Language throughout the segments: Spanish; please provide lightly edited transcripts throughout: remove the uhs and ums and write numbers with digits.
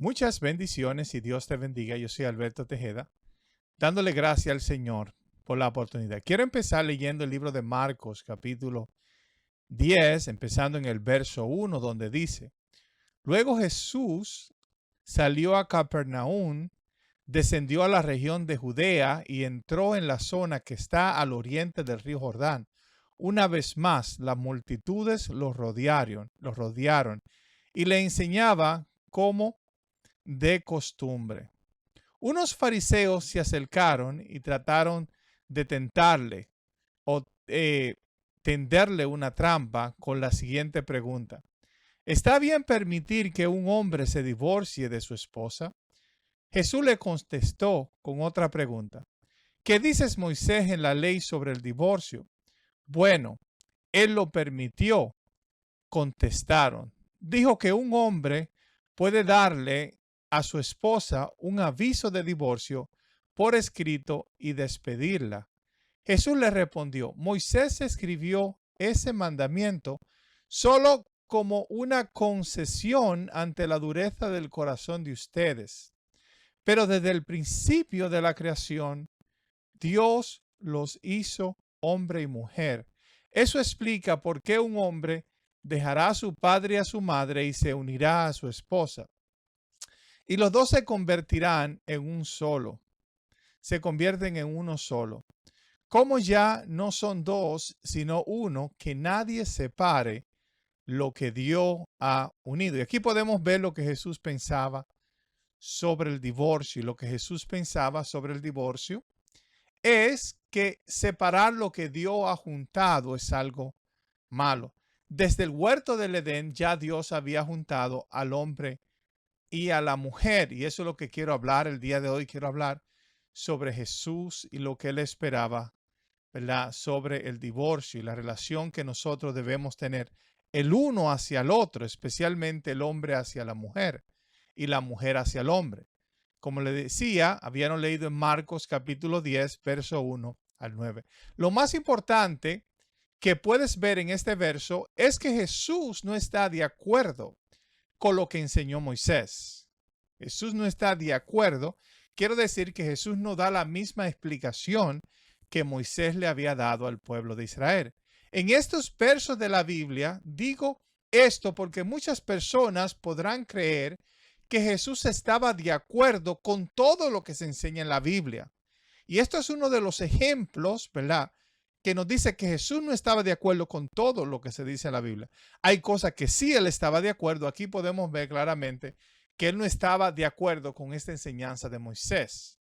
Muchas bendiciones y Dios te bendiga. Yo soy Alberto Tejeda, dándole gracias al Señor por la oportunidad. Quiero empezar leyendo el libro de Marcos, capítulo 10, empezando en el verso 1, donde dice: Luego Jesús salió a Capernaum, descendió a la región de Judea y entró en la zona que está al oriente del río Jordán. Una vez más, las multitudes los rodearon y le enseñaba cómo de costumbre. Unos fariseos se acercaron y trataron de tentarle o tenderle una trampa con la siguiente pregunta: ¿está bien permitir que un hombre se divorcie de su esposa? Jesús le contestó con otra pregunta: ¿qué dices Moisés en la ley sobre el divorcio? Bueno, él lo permitió, contestaron. Dijo que un hombre puede darle a su esposa un aviso de divorcio por escrito y despedirla. Jesús le respondió: Moisés escribió ese mandamiento solo como una concesión ante la dureza del corazón de ustedes. Pero desde el principio de la creación, Dios los hizo hombre y mujer. Eso explica por qué un hombre dejará a su padre y a su madre y se unirá a su esposa. Y los dos se convertirán en un solo. Se convierten en uno solo. Como ya no son dos, sino uno, que nadie separe lo que Dios ha unido. Y aquí podemos ver lo que Jesús pensaba sobre el divorcio. Y lo que Jesús pensaba sobre el divorcio es que separar lo que Dios ha juntado es algo malo. Desde el huerto del Edén ya Dios había juntado al hombre y a la mujer. Y eso es lo que quiero hablar el día de hoy. Quiero hablar sobre Jesús y lo que él esperaba, ¿verdad? Sobre el divorcio y la relación que nosotros debemos tener el uno hacia el otro, especialmente el hombre hacia la mujer y la mujer hacia el hombre. Como le decía, habíamos leído en Marcos capítulo 10, verso 1 al 9. Lo más importante que puedes ver en este verso es que Jesús no está de acuerdo con lo que enseñó Moisés. Jesús no está de acuerdo. Quiero decir que Jesús no da la misma explicación que Moisés le había dado al pueblo de Israel. En estos versos de la Biblia digo esto porque muchas personas podrán creer que Jesús estaba de acuerdo con todo lo que se enseña en la Biblia. Y esto es uno de los ejemplos, ¿verdad?, que nos dice que Jesús no estaba de acuerdo con todo lo que se dice en la Biblia. Hay cosas que sí él estaba de acuerdo. Aquí podemos ver claramente que él no estaba de acuerdo con esta enseñanza de Moisés.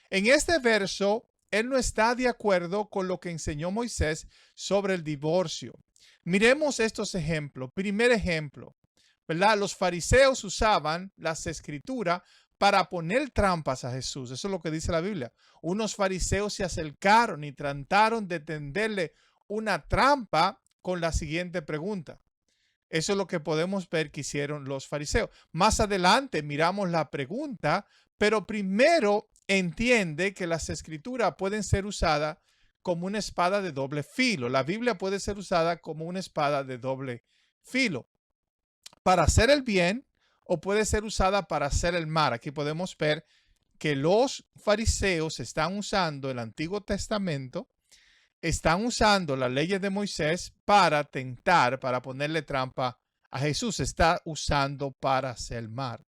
En este verso, él no está de acuerdo con lo que enseñó Moisés sobre el divorcio. Miremos estos ejemplos. Primer ejemplo, ¿verdad? Los fariseos usaban las escrituras para poner trampas a Jesús. Eso es lo que dice la Biblia. Unos fariseos se acercaron y trataron de tenderle una trampa con la siguiente pregunta. Eso es lo que podemos ver que hicieron los fariseos. Más adelante miramos la pregunta, pero primero entiende que las escrituras pueden ser usadas como una espada de doble filo. La Biblia puede ser usada como una espada de doble filo, para hacer el bien, o puede ser usada para hacer el mal. Aquí podemos ver que los fariseos están usando el Antiguo Testamento, están usando las leyes de Moisés para tentar, para ponerle trampa a Jesús. Está usando para hacer el mal.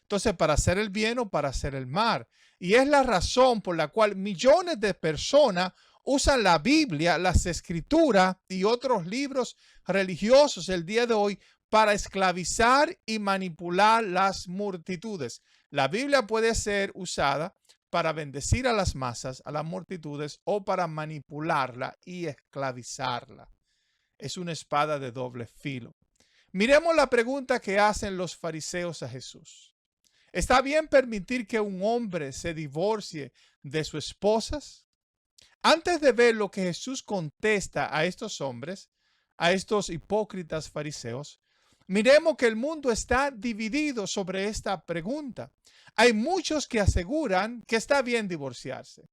Entonces, para hacer el bien o para hacer el mal. Y es la razón por la cual millones de personas usan la Biblia, las escrituras y otros libros religiosos el día de hoy para esclavizar y manipular las multitudes. La Biblia puede ser usada para bendecir a las masas, a las multitudes, o para manipularla y esclavizarla. Es una espada de doble filo. Miremos la pregunta que hacen los fariseos a Jesús. ¿Está bien permitir que un hombre se divorcie de sus esposas? Antes de ver lo que Jesús contesta a estos hombres, a estos hipócritas fariseos, miremos que el mundo está dividido sobre esta pregunta. Hay muchos que aseguran que está bien divorciarse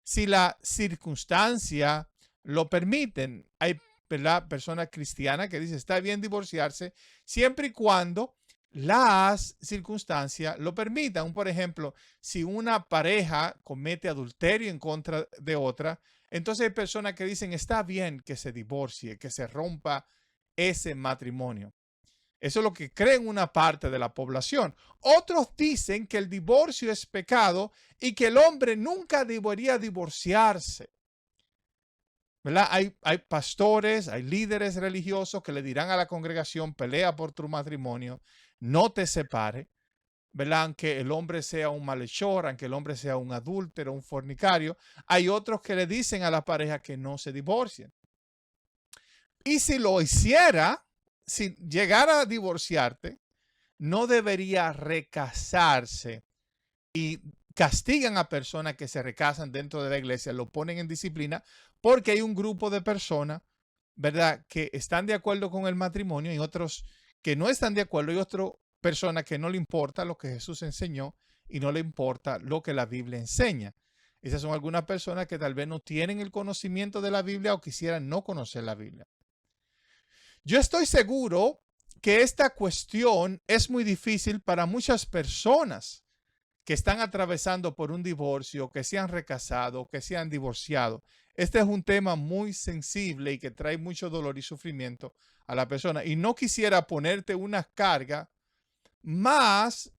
si la circunstancia lo permiten. Hay personas cristianas que dicen está bien divorciarse siempre y cuando las circunstancias lo permitan. Por ejemplo, si una pareja comete adulterio en contra de otra, entonces hay personas que dicen está bien que se divorcie, que se rompa ese matrimonio. Eso es lo que creen una parte de la población. Otros dicen que el divorcio es pecado y que el hombre nunca debería divorciarse. ¿Verdad? Hay pastores, hay líderes religiosos que le dirán a la congregación, pelea por tu matrimonio, no te separe, ¿verdad? Aunque el hombre sea un malhechor, aunque el hombre sea un adúltero, un fornicario, hay otros que le dicen a la pareja que no se divorcien. Y si lo hiciera, si llegara a divorciarte, no debería recasarse. Y castigan a personas que se recasan dentro de la iglesia, lo ponen en disciplina, porque hay un grupo de personas, ¿verdad?, que están de acuerdo con el matrimonio y otros que no están de acuerdo, y otras personas que no le importa lo que Jesús enseñó y no le importa lo que la Biblia enseña. Esas son algunas personas que tal vez no tienen el conocimiento de la Biblia o quisieran no conocer la Biblia. Yo estoy seguro que esta cuestión es muy difícil para muchas personas que están atravesando por un divorcio, que se han recasado, que se han divorciado. Este es un tema muy sensible y que trae mucho dolor y sufrimiento a la persona. Y no quisiera ponerte una carga más,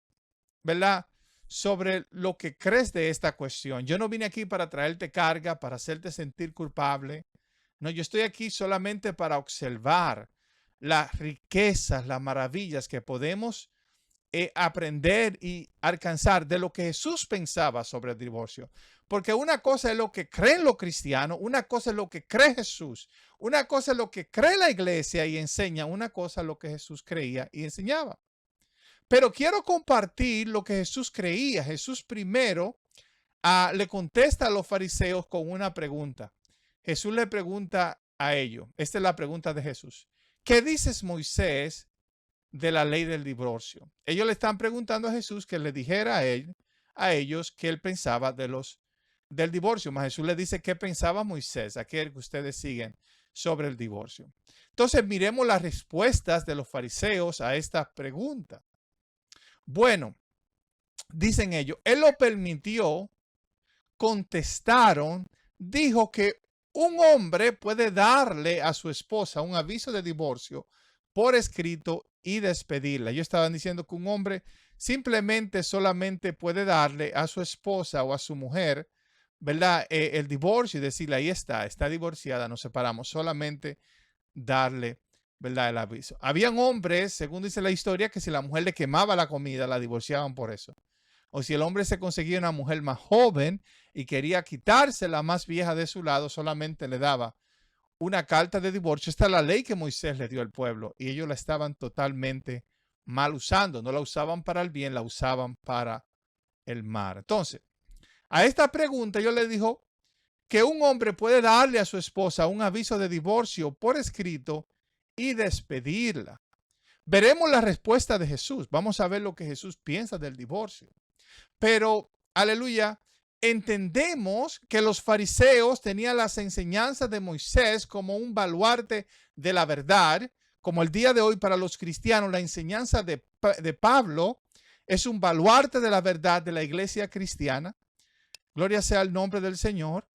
¿verdad?, sobre lo que crees de esta cuestión. Yo no vine aquí para traerte carga, para hacerte sentir culpable. No, yo estoy aquí solamente para observar las riquezas, las maravillas que podemos aprender y alcanzar de lo que Jesús pensaba sobre el divorcio. Porque una cosa es lo que creen los cristianos, una cosa es lo que cree Jesús, una cosa es lo que cree la iglesia y enseña, una cosa es lo que Jesús creía y enseñaba. Pero quiero compartir lo que Jesús creía. Jesús primero le contesta a los fariseos con una pregunta. Jesús le pregunta a ellos, esta es la pregunta de Jesús: ¿qué dices, Moisés, de la ley del divorcio? Ellos le están preguntando a Jesús que le dijera a ellos qué él pensaba del divorcio. Mas Jesús le dice qué pensaba Moisés, aquel que ustedes siguen, sobre el divorcio. Entonces miremos las respuestas de los fariseos a esta pregunta. Bueno, dicen ellos, él lo permitió, contestaron, dijo que un hombre puede darle a su esposa un aviso de divorcio por escrito y despedirla. Ellos estaban diciendo que un hombre simplemente solamente puede darle a su esposa o a su mujer, ¿verdad?, el divorcio y decirle, ahí está divorciada, nos separamos, solamente darle, ¿verdad?, el aviso. Habían hombres, según dice la historia, que si la mujer le quemaba la comida, la divorciaban por eso. O si el hombre se conseguía una mujer más joven y quería quitarse la más vieja de su lado, solamente le daba una carta de divorcio. Esta es la ley que Moisés le dio al pueblo y ellos la estaban totalmente mal usando. No la usaban para el bien, la usaban para el mal. Entonces, a esta pregunta yo le dijo que un hombre puede darle a su esposa un aviso de divorcio por escrito y despedirla. Veremos la respuesta de Jesús. Vamos a ver lo que Jesús piensa del divorcio. Pero, aleluya, entendemos que los fariseos tenían las enseñanzas de Moisés como un baluarte de la verdad, como el día de hoy para los cristianos la enseñanza de Pablo es un baluarte de la verdad de la iglesia cristiana. Gloria sea el nombre del Señor.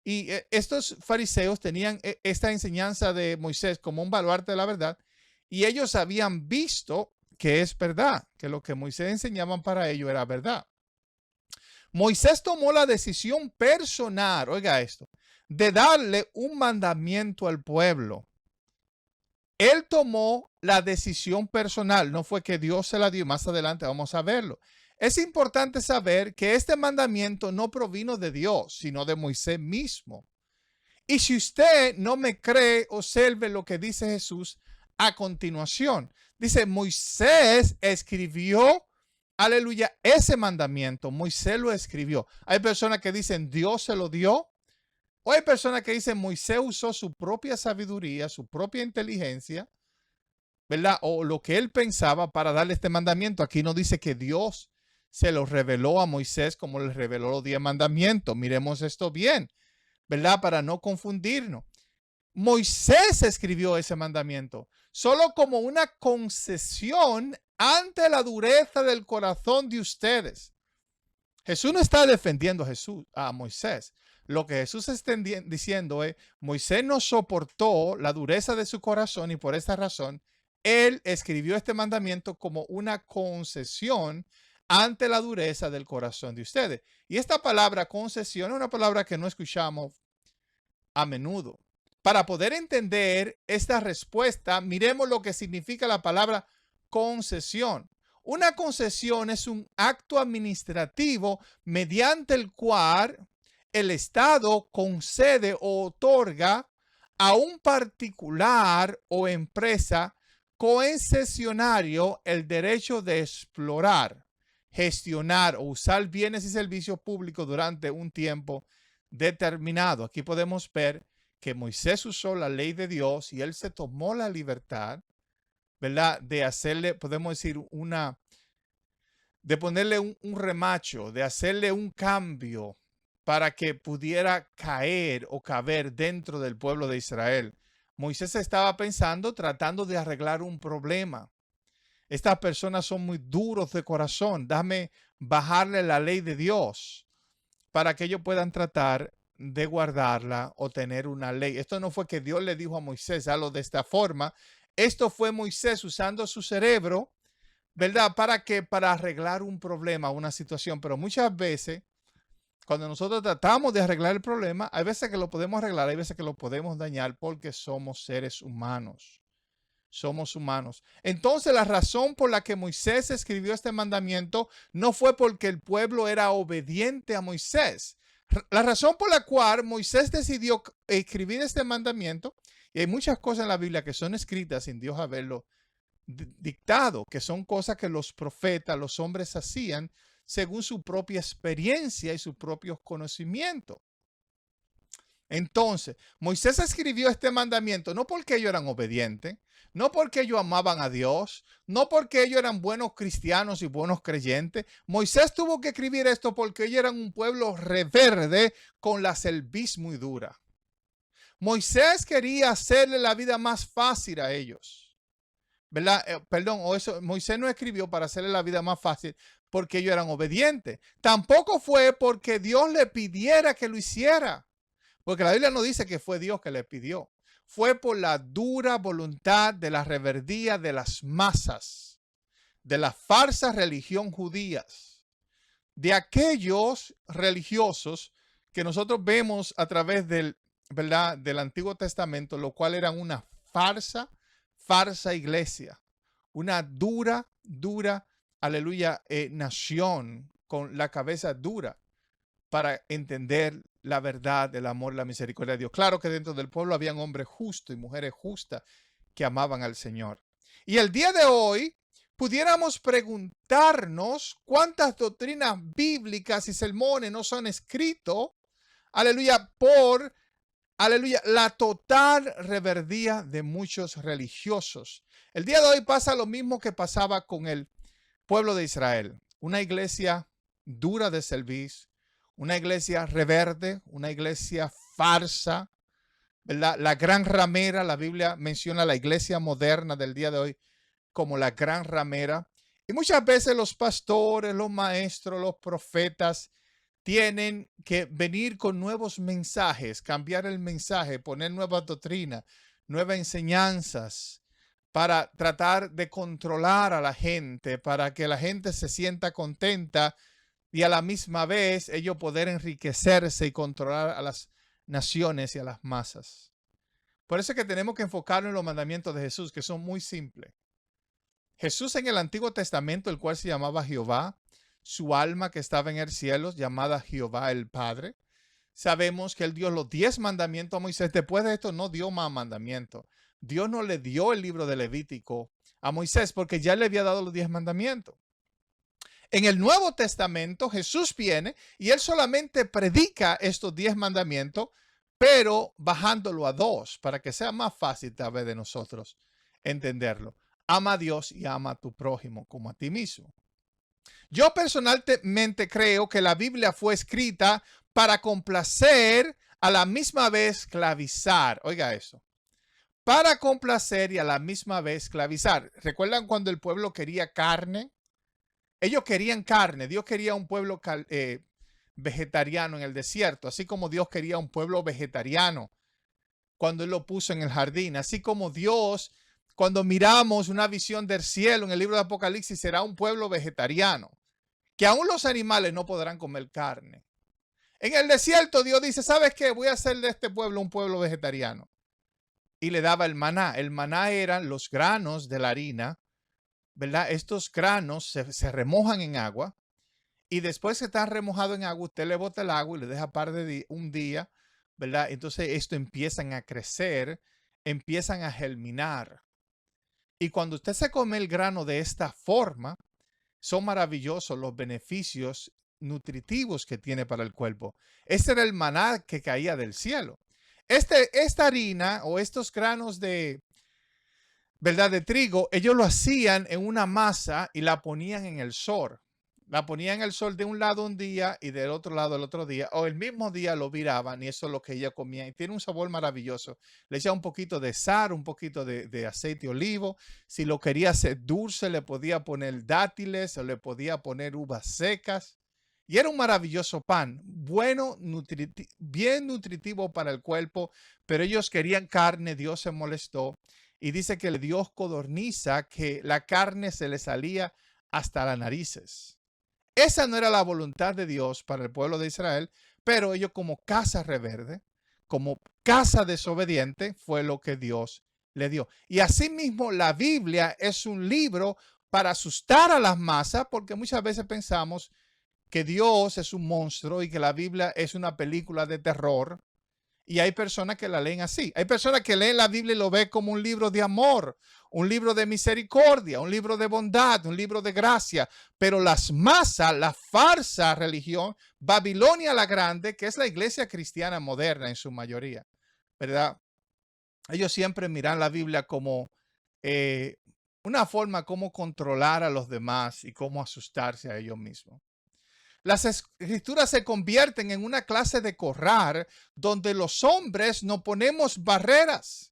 Y estos fariseos tenían esta enseñanza de Moisés como un baluarte de la verdad y ellos habían visto que es verdad, que lo que Moisés enseñaban para ellos era verdad. Moisés tomó la decisión personal, oiga esto, de darle un mandamiento al pueblo. Él tomó la decisión personal, no fue que Dios se la dio, más adelante vamos a verlo. Es importante saber que este mandamiento no provino de Dios, sino de Moisés mismo. Y si usted no me cree, observe lo que dice Jesús a continuación. Dice, Moisés escribió, aleluya, ese mandamiento. Moisés lo escribió. Hay personas que dicen, Dios se lo dio. O hay personas que dicen, Moisés usó su propia sabiduría, su propia inteligencia, ¿verdad? O lo que él pensaba para darle este mandamiento. Aquí no dice que Dios se lo reveló a Moisés como le reveló los 10 mandamientos. Miremos esto bien, ¿verdad? Para no confundirnos. Moisés escribió ese mandamiento solo como una concesión ante la dureza del corazón de ustedes. Jesús no está defendiendo a Moisés. Lo que Jesús está diciendo es, Moisés no soportó la dureza de su corazón y por esta razón, él escribió este mandamiento como una concesión ante la dureza del corazón de ustedes. Y esta palabra concesión es una palabra que no escuchamos a menudo. Para poder entender esta respuesta, miremos lo que significa la palabra concesión. Una concesión es un acto administrativo mediante el cual el Estado concede o otorga a un particular o empresa concesionario el derecho de explorar, gestionar o usar bienes y servicios públicos durante un tiempo determinado. Aquí podemos ver que Moisés usó la ley de Dios y él se tomó la libertad, ¿verdad?, de hacerle, podemos decir, de ponerle un remacho, de hacerle un cambio para que pudiera caer o caber dentro del pueblo de Israel. Moisés estaba tratando de arreglar un problema. Estas personas son muy duros de corazón. Déjame bajarle la ley de Dios para que ellos puedan tratar de guardarla o tener una ley. Esto no fue que Dios le dijo a Moisés, hazlo de esta forma. Esto fue Moisés usando su cerebro, ¿verdad? Para arreglar un problema, una situación. Pero muchas veces, cuando nosotros tratamos de arreglar el problema, hay veces que lo podemos arreglar, hay veces que lo podemos dañar porque somos seres humanos. Somos humanos. Entonces, la razón por la que Moisés escribió este mandamiento no fue porque el pueblo era obediente a Moisés. La razón por la cual Moisés decidió escribir este mandamiento, y hay muchas cosas en la Biblia que son escritas sin Dios haberlo dictado, que son cosas que los profetas, los hombres hacían según su propia experiencia y sus propios conocimientos. Entonces, Moisés escribió este mandamiento no porque ellos eran obedientes, no porque ellos amaban a Dios, no porque ellos eran buenos cristianos y buenos creyentes. Moisés tuvo que escribir esto porque ellos eran un pueblo rebelde con la cerviz muy dura. Moisés quería hacerle la vida más fácil a ellos, ¿verdad? Moisés no escribió para hacerle la vida más fácil porque ellos eran obedientes. Tampoco fue porque Dios le pidiera que lo hiciera. Porque la Biblia no dice que fue Dios que le pidió. Fue por la dura voluntad de la rebeldía de las masas, de la falsa religión judías, de aquellos religiosos que nosotros vemos a través del Antiguo Testamento, lo cual eran una falsa iglesia, una dura, aleluya, nación con la cabeza dura para entender la verdad, el amor, la misericordia de Dios. Claro que dentro del pueblo habían hombres justos y mujeres justas que amaban al Señor. Y el día de hoy pudiéramos preguntarnos cuántas doctrinas bíblicas y sermones no son escritos, aleluya, por, aleluya, la total rebeldía de muchos religiosos. El día de hoy pasa lo mismo que pasaba con el pueblo de Israel. Una iglesia dura de servicio, una iglesia rebelde, una iglesia farsa, ¿verdad? La gran ramera, la Biblia menciona la iglesia moderna del día de hoy como la gran ramera. Y muchas veces los pastores, los maestros, los profetas tienen que venir con nuevos mensajes, cambiar el mensaje, poner nuevas doctrinas, nuevas enseñanzas para tratar de controlar a la gente, para que la gente se sienta contenta y a la misma vez ellos poder enriquecerse y controlar a las naciones y a las masas. Por eso es que tenemos que enfocarnos en los mandamientos de Jesús, que son muy simples. Jesús en el Antiguo Testamento, el cual se llamaba Jehová, su alma que estaba en el cielo, llamada Jehová el Padre. Sabemos que él dio los 10 mandamientos a Moisés. Después de esto no dio más mandamientos. Dios no le dio el libro de Levítico a Moisés porque ya le había dado los 10 mandamientos. En el Nuevo Testamento Jesús viene y él solamente predica estos 10 mandamientos, pero bajándolo a 2 para que sea más fácil tal vez de nosotros entenderlo. Ama a Dios y ama a tu prójimo como a ti mismo. Yo personalmente creo que la Biblia fue escrita para complacer, a la misma vez esclavizar. Oiga eso. para complacer y a la misma vez esclavizar. ¿Recuerdan cuando el pueblo quería carne? Ellos querían carne. Dios quería un pueblo vegetariano en el desierto, así como Dios quería un pueblo vegetariano cuando Él lo puso en el jardín. Así como Dios, cuando miramos una visión del cielo en el libro de Apocalipsis, será un pueblo vegetariano, que aún los animales no podrán comer carne. En el desierto Dios dice, ¿sabes qué? Voy a hacer de este pueblo un pueblo vegetariano. Y le daba el maná. El maná eran los granos de la harina, ¿verdad? Estos granos se remojan en agua y después que están remojados en agua, usted le bota el agua y le deja un día, ¿verdad? Entonces esto empiezan a crecer, empiezan a germinar. Y cuando usted se come el grano de esta forma, son maravillosos los beneficios nutritivos que tiene para el cuerpo. Este era el maná que caía del cielo. Esta harina o estos granos de, ¿verdad?, de trigo, ellos lo hacían en una masa y la ponían en el sol. La ponían en el sol de un lado un día y del otro lado el otro día, o el mismo día lo viraban y eso es lo que ella comía. Y tiene un sabor maravilloso. Le echaba un poquito de sal, un poquito de aceite de olivo. Si lo quería hacer dulce, le podía poner dátiles o le podía poner uvas secas. Y era un maravilloso pan, bueno, bien nutritivo para el cuerpo, pero ellos querían carne, Dios se molestó y dice que le dio codorniza, que la carne se le salía hasta las narices. Esa no era la voluntad de Dios para el pueblo de Israel, pero ellos como casa rebelde, como casa desobediente, fue lo que Dios le dio. Y asimismo la Biblia es un libro para asustar a las masas, porque muchas veces pensamos que Dios es un monstruo y que la Biblia es una película de terror. Y hay personas que la leen así. Hay personas que leen la Biblia y lo ven como un libro de amor, un libro de misericordia, un libro de bondad, un libro de gracia. Pero las masas, la falsa religión, Babilonia la Grande, que es la iglesia cristiana moderna en su mayoría, ¿verdad? Ellos siempre miran la Biblia como una forma como controlar a los demás y cómo asustarse a ellos mismos. Las escrituras se convierten en una clase de corral donde los hombres no ponemos barreras,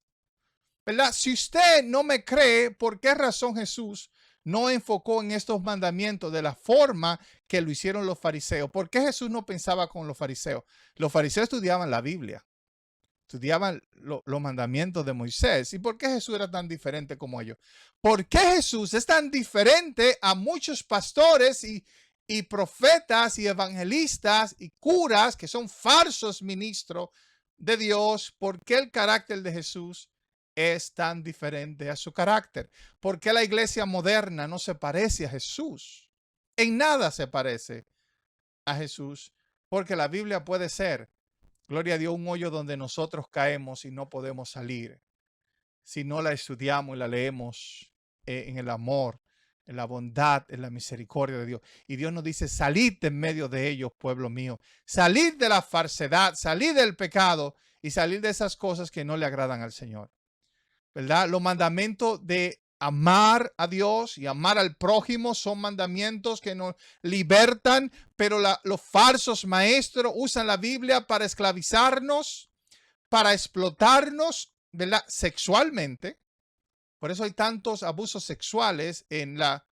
¿verdad? Si usted no me cree, ¿por qué razón Jesús no enfocó en estos mandamientos de la forma que lo hicieron los fariseos? ¿Por qué Jesús no pensaba con los fariseos? Los fariseos estudiaban la Biblia, estudiaban los mandamientos de Moisés. ¿Y por qué Jesús era tan diferente como ellos? ¿Por qué Jesús es tan diferente a muchos pastores y profetas y evangelistas y curas que son falsos ministros de Dios? ¿Por qué el carácter de Jesús es tan diferente a su carácter? ¿Por qué la iglesia moderna no se parece a Jesús? En nada se parece a Jesús, porque la Biblia puede ser, gloria a Dios, un hoyo donde nosotros caemos y no podemos salir si no la estudiamos y la leemos en el amor, en la bondad, en la misericordia de Dios. Y Dios nos dice, salid en medio de ellos, pueblo mío. Salid de la falsedad, salid del pecado y salid de esas cosas que no le agradan al Señor. ¿Verdad? Los mandamientos de amar a Dios y amar al prójimo son mandamientos que nos libertan, pero los falsos maestros usan la Biblia para esclavizarnos, para explotarnos, ¿verdad?, sexualmente. Por eso hay tantos abusos sexuales en la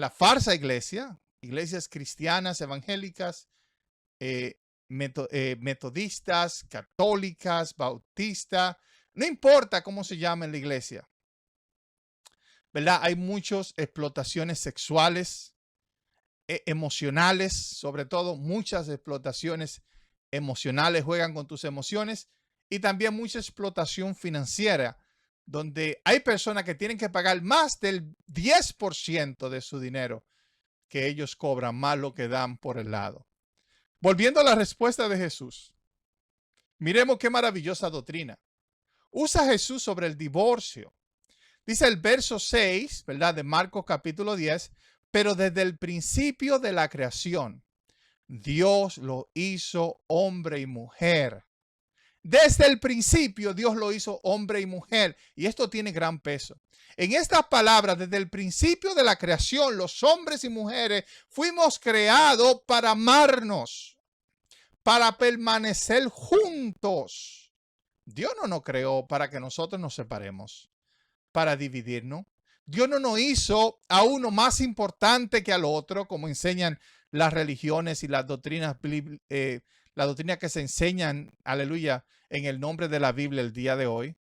falsa iglesia, iglesias cristianas, evangélicas, metodistas, católicas, bautistas, no importa cómo se llama en la iglesia, ¿verdad? Hay muchas explotaciones sexuales, emocionales, sobre todo muchas explotaciones emocionales, juegan con tus emociones, y también mucha explotación financiera, donde hay personas que tienen que pagar más del 10% de su dinero que ellos cobran, más lo que dan por el lado. Volviendo a la respuesta de Jesús, miremos qué maravillosa doctrina. Usa Jesús sobre el divorcio. Dice el verso 6, ¿verdad?, de Marcos capítulo 10, pero desde el principio de la creación, Dios lo hizo hombre y mujer. Desde el principio Dios lo hizo hombre y mujer, y esto tiene gran peso. En estas palabras, desde el principio de la creación, los hombres y mujeres fuimos creados para amarnos, para permanecer juntos, Dios no nos creó para que nosotros nos separemos, para dividirnos. Dios no nos hizo a uno más importante que al otro, como enseñan las religiones y las doctrinas, la doctrina que se enseñan, aleluya, en el nombre de la Biblia el día de hoy,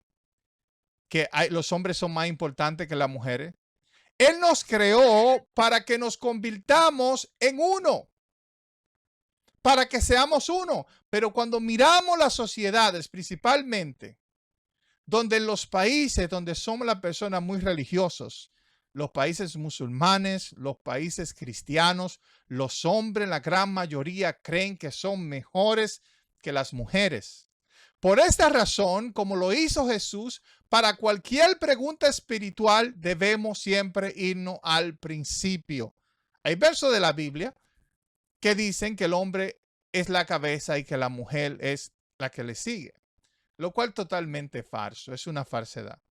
que los hombres son más importantes que las mujeres. Él nos creó para que nos convirtamos en uno, para que seamos uno. Pero cuando miramos las sociedades, principalmente, donde en los países donde somos las personas muy religiosos, los países musulmanes, los países cristianos, los hombres, la gran mayoría, creen que son mejores que las mujeres. Por esta razón, como lo hizo Jesús, para cualquier pregunta espiritual debemos siempre irnos al principio. Hay versos de la Biblia que dicen que el hombre es la cabeza y que la mujer es la que le sigue, lo cual totalmente falso, es una falsedad.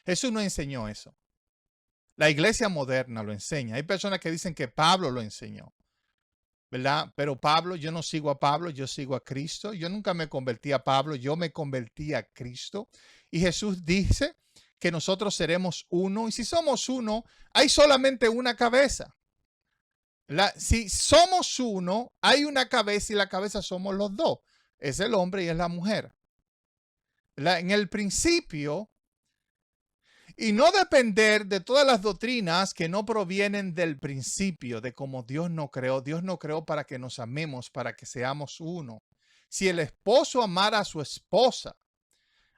Jesús no enseñó eso. La iglesia moderna lo enseña. Hay personas que dicen que Pablo lo enseñó, ¿verdad? Pero Pablo, yo no sigo a Pablo, yo sigo a Cristo. Yo nunca me convertí a Pablo, yo me convertí a Cristo. Y Jesús dice que nosotros seremos uno. Y si somos uno, hay solamente una cabeza. Si somos uno, hay una cabeza y la cabeza somos los dos. Es el hombre y es la mujer. En el principio, y no depender de todas las doctrinas que no provienen del principio, de cómo Dios nos creó. Dios nos creó para que nos amemos, para que seamos uno. Si el esposo amara a su esposa,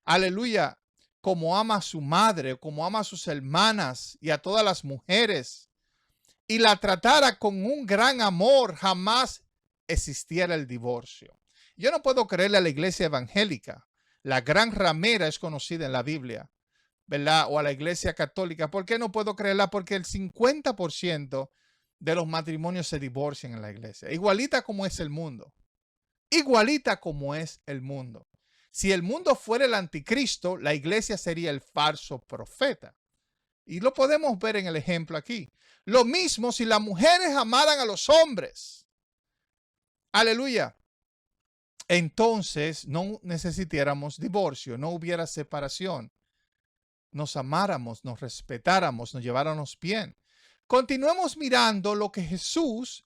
aleluya, como ama a su madre, como ama a sus hermanas y a todas las mujeres, y la tratara con un gran amor, jamás existiera el divorcio. Yo no puedo creerle a la iglesia evangélica. La gran ramera es conocida en la Biblia, ¿verdad? O a la iglesia católica. ¿Por qué no puedo creerla? Porque el 50% de los matrimonios se divorcian en la iglesia. Igualita como es el mundo. Igualita como es el mundo. Si el mundo fuera el anticristo, la iglesia sería el falso profeta. Y lo podemos ver en el ejemplo aquí. Lo mismo si las mujeres amaran a los hombres. Aleluya. Entonces no necesitáramos divorcio, no hubiera separación. Nos amáramos, nos respetáramos, nos lleváramos bien. Continuemos mirando lo que Jesús,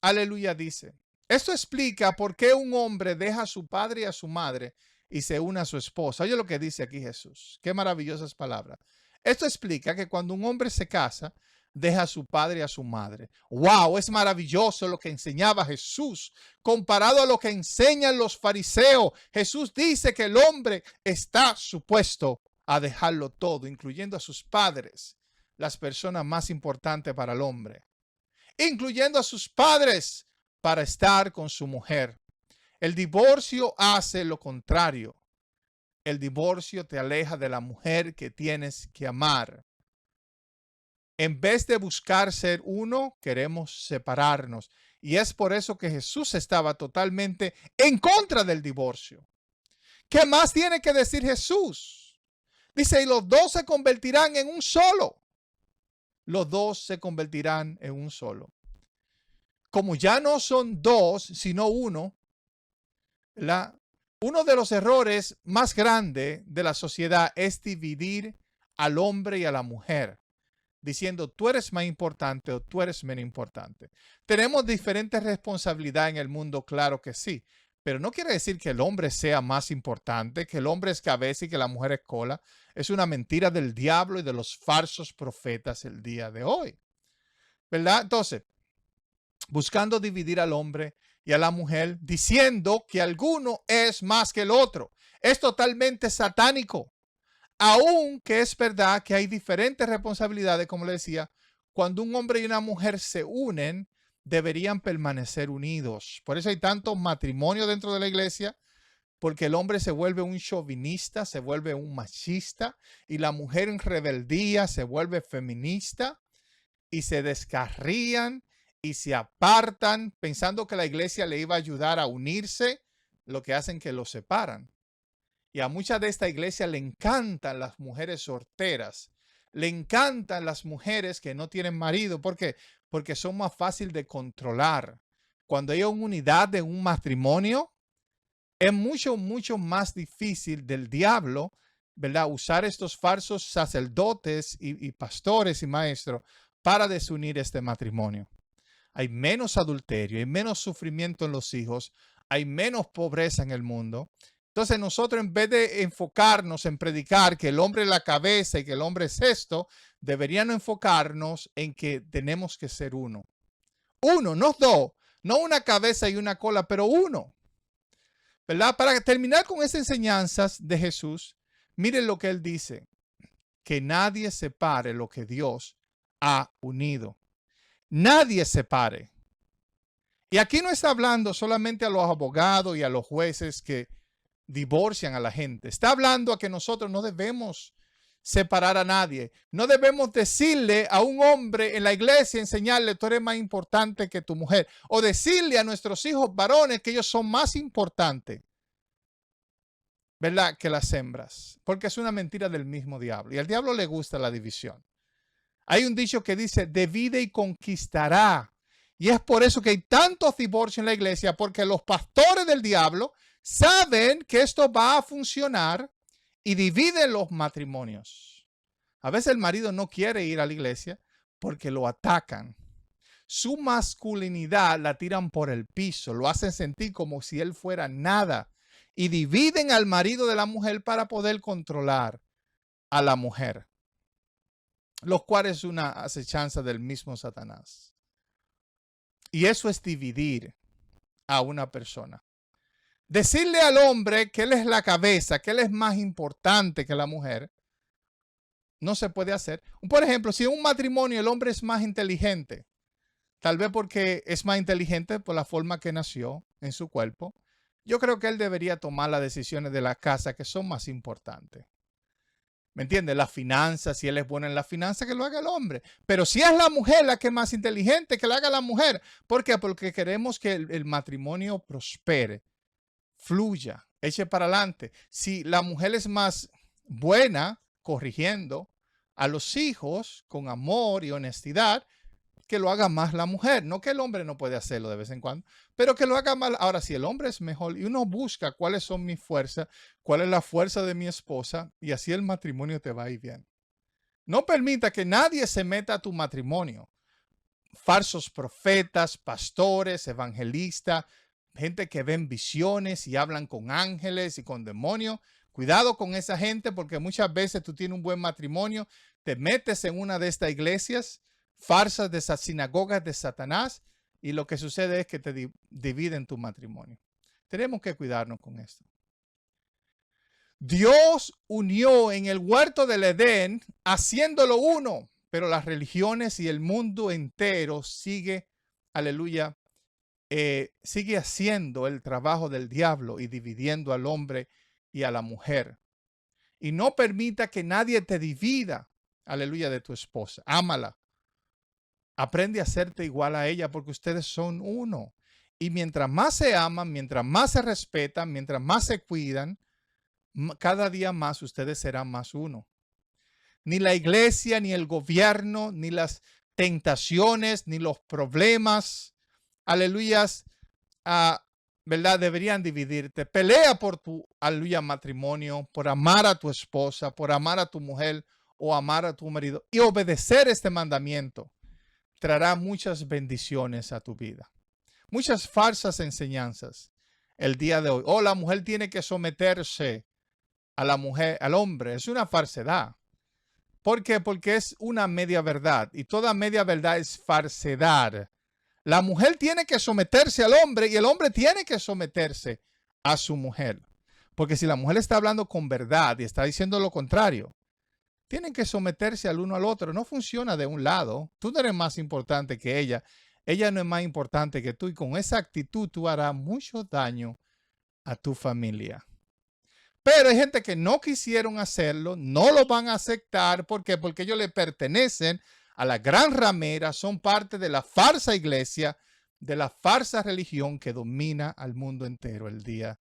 aleluya, dice. Esto explica por qué un hombre deja a su padre y a su madre y se une a su esposa. Oye lo que dice aquí Jesús. Qué maravillosas palabras. Esto explica que cuando un hombre se casa, deja a su padre y a su madre. ¡Wow! Es maravilloso lo que enseñaba Jesús comparado a lo que enseñan los fariseos. Jesús dice que el hombre está supuesto a dejarlo todo, incluyendo a sus padres, las personas más importantes para el hombre, incluyendo a sus padres para estar con su mujer. El divorcio hace lo contrario. El divorcio te aleja de la mujer que tienes que amar. En vez de buscar ser uno, queremos separarnos. Y es por eso que Jesús estaba totalmente en contra del divorcio. ¿Qué más tiene que decir Jesús? Dice, y los dos se convertirán en un solo. Los dos se convertirán en un solo. Como ya no son dos, sino uno, uno de los errores más grandes de la sociedad es dividir al hombre y a la mujer, diciendo tú eres más importante o tú eres menos importante. Tenemos diferentes responsabilidades en el mundo, claro que sí, pero no quiere decir que el hombre sea más importante, que el hombre es cabeza y que la mujer es cola. Es una mentira del diablo y de los falsos profetas el día de hoy, ¿verdad? Entonces, buscando dividir al hombre y a la mujer, diciendo que alguno es más que el otro. Es totalmente satánico. Aunque es verdad que hay diferentes responsabilidades, como le decía, cuando un hombre y una mujer se unen, deberían permanecer unidos. Por eso hay tantos matrimonios dentro de la iglesia, porque el hombre se vuelve un chauvinista, se vuelve un machista, y la mujer en rebeldía se vuelve feminista, y se descarrían y se apartan pensando que la iglesia le iba a ayudar a unirse, lo que hacen que los separan. Y a muchas de esta iglesia le encantan las mujeres solteras, le encantan las mujeres que no tienen marido. ¿Por qué? Porque son más fáciles de controlar. Cuando hay una unidad de un matrimonio, es mucho, mucho más difícil del diablo, ¿verdad? Usar estos falsos sacerdotes y pastores y maestros para desunir este matrimonio. Hay menos adulterio, hay menos sufrimiento en los hijos, hay menos pobreza en el mundo. Entonces nosotros, en vez de enfocarnos en predicar que el hombre es la cabeza y que el hombre es esto, deberíamos enfocarnos en que tenemos que ser uno. Uno, no dos, no una cabeza y una cola, pero uno. ¿Verdad? Para terminar con esas enseñanzas de Jesús, miren lo que él dice, que nadie separe lo que Dios ha unido. Nadie separe. Y aquí no está hablando solamente a los abogados y a los jueces que divorcian a la gente. Está hablando a que nosotros no debemos separar a nadie. No debemos decirle a un hombre en la iglesia, enseñarle, tú eres más importante que tu mujer. O decirle a nuestros hijos varones que ellos son más importantes, ¿verdad?, que las hembras. Porque es una mentira del mismo diablo. Y al diablo le gusta la división. Hay un dicho que dice, divide y conquistará. Y es por eso que hay tantos divorcios en la iglesia, porque los pastores del diablo saben que esto va a funcionar y dividen los matrimonios. A veces el marido no quiere ir a la iglesia porque lo atacan. Su masculinidad la tiran por el piso, lo hacen sentir como si él fuera nada y dividen al marido de la mujer para poder controlar a la mujer, lo cual es una acechanza del mismo Satanás. Y eso es dividir a una persona. Decirle al hombre que él es la cabeza, que él es más importante que la mujer, no se puede hacer. Por ejemplo, si en un matrimonio el hombre es más inteligente, tal vez porque es más inteligente por la forma que nació en su cuerpo, yo creo que él debería tomar las decisiones de la casa que son más importantes. ¿Me entiendes? Las finanzas, si él es bueno en las finanzas, que lo haga el hombre. Pero si es la mujer la que es más inteligente, que lo haga la mujer. ¿Por qué? Porque queremos que el matrimonio prospere, fluya, eche para adelante. Si la mujer es más buena corrigiendo a los hijos con amor y honestidad, que lo haga más la mujer. No que el hombre no puede hacerlo de vez en cuando, pero que lo haga más. Ahora, si el hombre es mejor y uno busca cuáles son mis fuerzas, cuál es la fuerza de mi esposa, y así el matrimonio te va a ir bien. No permita que nadie se meta a tu matrimonio. Falsos profetas, pastores, evangelistas, gente que ven visiones y hablan con ángeles y con demonios. Cuidado con esa gente, porque muchas veces tú tienes un buen matrimonio, te metes en una de estas iglesias farsas, de esas sinagogas de Satanás, y lo que sucede es que te dividen tu matrimonio. Tenemos que cuidarnos con esto. Dios unió en el huerto del Edén haciéndolo uno, pero las religiones y el mundo entero sigue, aleluya, sigue haciendo el trabajo del diablo y dividiendo al hombre y a la mujer. Y no permita que nadie te divida, aleluya, de tu esposa. Ámala. Aprende a hacerte igual a ella porque ustedes son uno. Y mientras más se aman, mientras más se respetan, mientras más se cuidan, cada día más ustedes serán más uno. Ni la iglesia, ni el gobierno, ni las tentaciones, ni los problemas, aleluyas, ¿verdad? Deberían dividirte. Pelea por tu, aleluya, matrimonio, por amar a tu esposa, por amar a tu mujer o amar a tu marido. Y obedecer este mandamiento traerá muchas bendiciones a tu vida. Muchas falsas enseñanzas el día de hoy. Oh, la mujer tiene que someterse a la mujer, al hombre. Es una falsedad. ¿Por qué? Porque es una media verdad y toda media verdad es falsedad. La mujer tiene que someterse al hombre y el hombre tiene que someterse a su mujer. Porque si la mujer está hablando con verdad y está diciendo lo contrario, tienen que someterse al uno al otro. No funciona de un lado. Tú no eres más importante que ella. Ella no es más importante que tú. Y con esa actitud tú harás mucho daño a tu familia. Pero hay gente que no quisieron hacerlo, no lo van a aceptar. ¿Por qué? Porque ellos le pertenecen a la gran ramera, son parte de la falsa iglesia, de la falsa religión que domina al mundo entero el día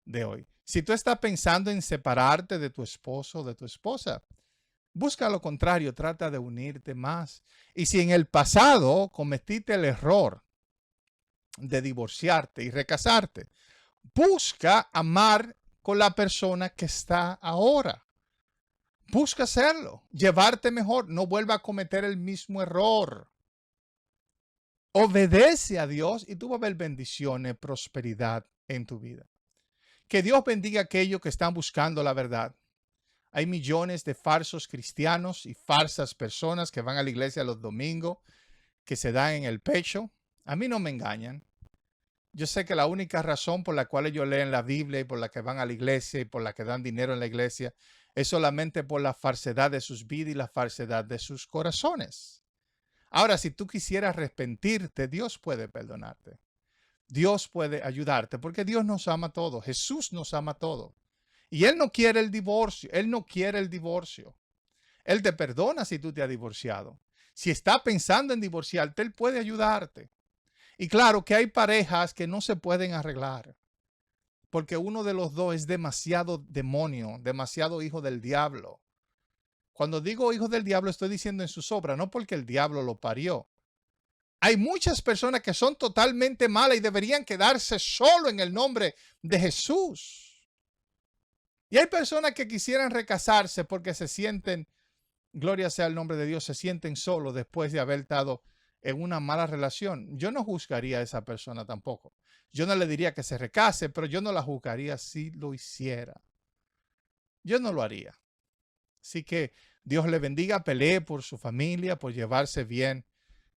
de hoy. Si tú estás pensando en separarte de tu esposo o de tu esposa, busca lo contrario, trata de unirte más. Y si en el pasado cometiste el error de divorciarte y recasarte, Busca amar con la persona que está ahora. Busca hacerlo, llevarte mejor, no vuelva a cometer el mismo error. Obedece a Dios y tú vas a ver bendiciones, prosperidad en tu vida. Que Dios bendiga a aquellos que están buscando la verdad. Hay millones de falsos cristianos y falsas personas que van a la iglesia los domingos, que se dan en el pecho. A mí no me engañan. Yo sé que la única razón por la cual ellos leen la Biblia y por la que van a la iglesia y por la que dan dinero en la iglesia es solamente por la falsedad de sus vidas y la falsedad de sus corazones. Ahora, si tú quisieras arrepentirte, Dios puede perdonarte. Dios puede ayudarte porque Dios nos ama a todos. Jesús nos ama a todos. Y Él no quiere el divorcio. Él no quiere el divorcio. Él te perdona si tú te has divorciado. Si está pensando en divorciarte, Él puede ayudarte. Y claro que hay parejas que no se pueden arreglar porque uno de los dos es demasiado demonio, demasiado hijo del diablo. Cuando digo hijo del diablo estoy diciendo en sus obras, no porque el diablo lo parió. Hay muchas personas que son totalmente malas y deberían quedarse solo en el nombre de Jesús. Y hay personas que quisieran recasarse porque se sienten, gloria sea el nombre de Dios, se sienten solos después de haber estado en una mala relación. Yo no juzgaría a esa persona tampoco. Yo no le diría que se recase, pero yo no la juzgaría si lo hiciera. Yo no lo haría. Así que Dios le bendiga, pelee por su familia, por llevarse bien.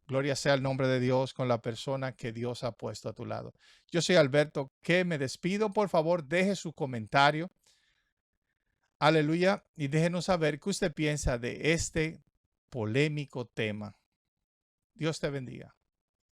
Gloria sea el nombre de Dios con la persona que Dios ha puesto a tu lado. Yo soy Alberto, que me despido. Por favor, deje su comentario. Aleluya. Y déjenos saber qué usted piensa de este polémico tema. Dios te bendiga.